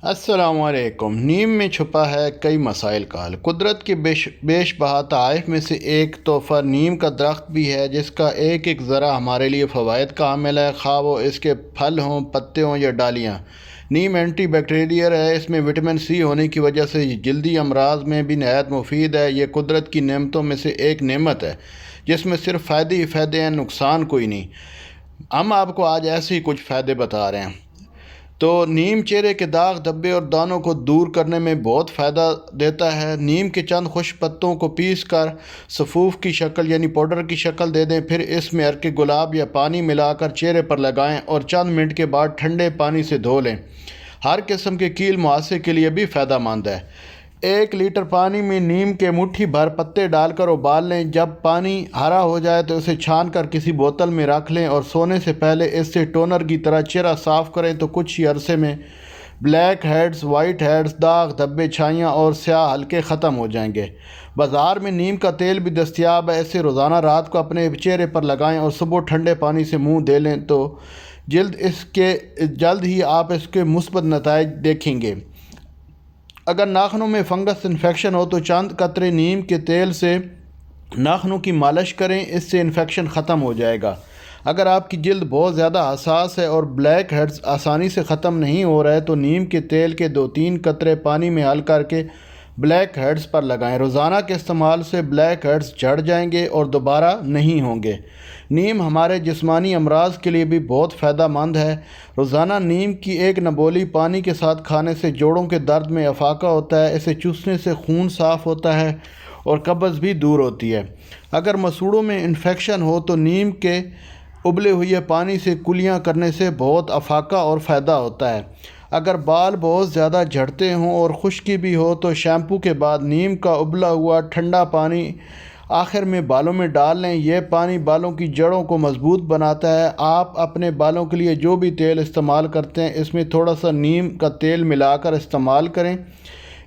السلام علیکم۔ نیم میں چھپا ہے کئی مسائل کا حل۔ قدرت کے بیش بہا تحائف میں سے ایک تحفہ نیم کا درخت بھی ہے، جس کا ایک ایک ذرہ ہمارے لیے فوائد کا حامل ہے، خواہ وہ اس کے پھل ہوں، پتے ہوں یا ڈالیاں۔ نیم اینٹی بیکٹیریل ہے، اس میں وٹامن سی ہونے کی وجہ سے یہ جلدی امراض میں بھی نہایت مفید ہے۔ یہ قدرت کی نعمتوں میں سے ایک نعمت ہے جس میں صرف فائدے ہی فائدے ہیں، نقصان کوئی نہیں۔ ہم آپ کو آج ایسے ہی کچھ فائدے بتا رہے ہیں۔ تو نیم چہرے کے داغ، دھبے اور دانوں کو دور کرنے میں بہت فائدہ دیتا ہے۔ نیم کے چند خشک پتوں کو پیس کر سفوف کی شکل یعنی پاؤڈر کی شکل دے دیں، پھر اس میں عرق گلاب یا پانی ملا کر چہرے پر لگائیں اور چند منٹ کے بعد ٹھنڈے پانی سے دھو لیں۔ ہر قسم کے کیل مہاسے کے لیے بھی فائدہ مند ہے۔ 1 لیٹر پانی میں نیم کے مٹھی بھر پتے ڈال کر ابال لیں۔ جب پانی ہرا ہو جائے تو اسے چھان کر کسی بوتل میں رکھ لیں اور سونے سے پہلے اس سے ٹونر کی طرح چہرہ صاف کریں تو کچھ ہی عرصے میں بلیک ہیڈز، وائٹ ہیڈز، داغ، دھبے، چھائیاں اور سیاہ حلقے ختم ہو جائیں گے۔ بازار میں نیم کا تیل بھی دستیاب ہے، اسے روزانہ رات کو اپنے چہرے پر لگائیں اور صبح ٹھنڈے پانی سے منہ دھو لیں تو جلد ہی آپ اس کے مثبت نتائج دیکھیں گے۔ اگر ناخنوں میں فنگس انفیکشن ہو تو چند قطرے نیم کے تیل سے ناخنوں کی مالش کریں، اس سے انفیکشن ختم ہو جائے گا۔ اگر آپ کی جلد بہت زیادہ حساس ہے اور بلیک ہیڈز آسانی سے ختم نہیں ہو رہے تو نیم کے تیل کے 2-3 قطرے پانی میں حل کر کے بلیک ہیڈز پر لگائیں۔ روزانہ کے استعمال سے بلیک ہیڈز جھڑ جائیں گے اور دوبارہ نہیں ہوں گے۔ نیم ہمارے جسمانی امراض کے لیے بھی بہت فائدہ مند ہے۔ روزانہ نیم کی 1 نبولی پانی کے ساتھ کھانے سے جوڑوں کے درد میں افاقہ ہوتا ہے، اسے چوسنے سے خون صاف ہوتا ہے اور قبض بھی دور ہوتی ہے۔ اگر مسوڑوں میں انفیکشن ہو تو نیم کے ابلے ہوئے پانی سے کلیاں کرنے سے بہت افاقہ اور فائدہ ہوتا ہے۔ اگر بال بہت زیادہ جھڑتے ہوں اور خشکی بھی ہو تو شیمپو کے بعد نیم کا ابلا ہوا ٹھنڈا پانی آخر میں بالوں میں ڈال لیں۔ یہ پانی بالوں کی جڑوں کو مضبوط بناتا ہے۔ آپ اپنے بالوں کے لیے جو بھی تیل استعمال کرتے ہیں اس میں تھوڑا سا نیم کا تیل ملا کر استعمال کریں،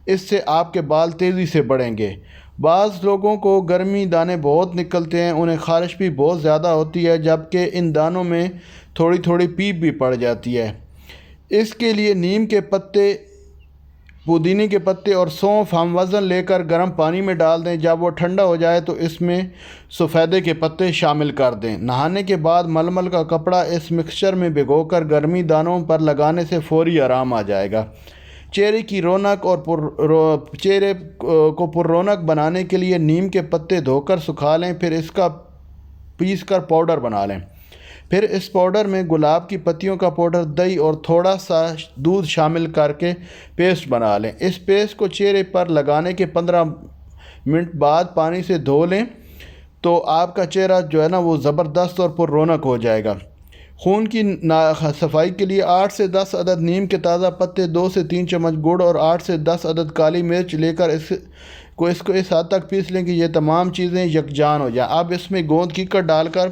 اس سے آپ کے بال تیزی سے بڑھیں گے۔ بعض لوگوں کو گرمی دانے بہت نکلتے ہیں، انہیں خارش بھی بہت زیادہ ہوتی ہے، جبکہ ان دانوں میں تھوڑی تھوڑی پیپ بھی پڑ جاتی ہے۔ اس کے لیے نیم کے پتے، پودینے کے پتے اور سونف ہم وزن لے کر گرم پانی میں ڈال دیں۔ جب وہ ٹھنڈا ہو جائے تو اس میں سفیدے کے پتے شامل کر دیں۔ نہانے کے بعد ململ کا کپڑا اس مکسچر میں بھگو کر گرمی دانوں پر لگانے سے فوری آرام آ جائے گا۔ چہرے کی رونق اور چہرے کو پر رونق بنانے کے لیے نیم کے پتے دھو کر سکھا لیں، پھر اس کا پیس کر پاؤڈر بنا لیں۔ پھر اس پاؤڈر میں گلاب کی پتیوں کا پاؤڈر، دہی اور تھوڑا سا دودھ شامل کر کے پیسٹ بنا لیں۔ اس پیسٹ کو چہرے پر لگانے کے 15 منٹ بعد پانی سے دھو لیں تو آپ کا چہرہ جو ہے نا وہ زبردست اور پر رونق ہو جائے گا۔ خون کی صفائی کے لیے 8 سے 10 عدد نیم کے تازہ پتے، 2 سے 3 چمچ گڑ اور 8 سے 10 عدد کالی مرچ لے کر اس کو اس حد تک پیس لیں کہ یہ تمام چیزیں یکجان ہو جائیں۔ اب اس میں گوند کیکر ڈال کر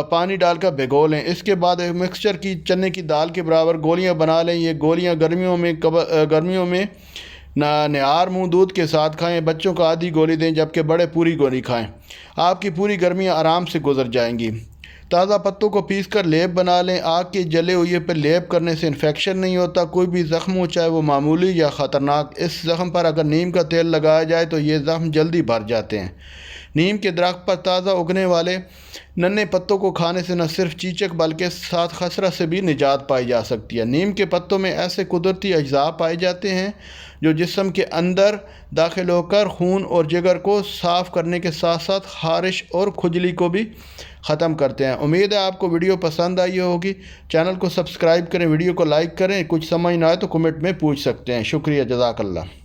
پانی ڈال کر بھگو لیں۔ اس کے بعد ایک مکسچر کی چنے کی دال کے برابر گولیاں بنا لیں۔ یہ گولیاں گرمیوں میں نہار منہ دودھ کے ساتھ کھائیں۔ بچوں کو آدھی گولی دیں جبکہ بڑے پوری گولی کھائیں۔ آپ کی پوری گرمیاں آرام سے گزر جائیں گی۔ تازہ پتوں کو پیس کر لیپ بنا لیں۔ آگ کے جلے ہوئے پر لیپ کرنے سے انفیکشن نہیں ہوتا۔ کوئی بھی زخم ہو، چاہے وہ معمولی یا خطرناک، اس زخم پر اگر نیم کا تیل لگایا جائے تو یہ زخم جلدی بھر جاتے ہیں۔ نیم کے درخت پر تازہ اگنے والے ننھے پتوں کو کھانے سے نہ صرف چیچک بلکہ ساتھ خسرہ سے بھی نجات پائی جا سکتی ہے۔ نیم کے پتوں میں ایسے قدرتی اجزاء پائے جاتے ہیں جو جسم کے اندر داخل ہو کر خون اور جگر کو صاف کرنے کے ساتھ ساتھ خارش اور کھجلی کو بھی ختم کرتے ہیں۔ امید ہے آپ کو ویڈیو پسند آئی ہوگی۔ چینل کو سبسکرائب کریں، ویڈیو کو لائک کریں۔ کچھ سمجھ نہ آئے تو کمنٹ میں پوچھ سکتے ہیں۔ شکریہ، جزاک اللہ۔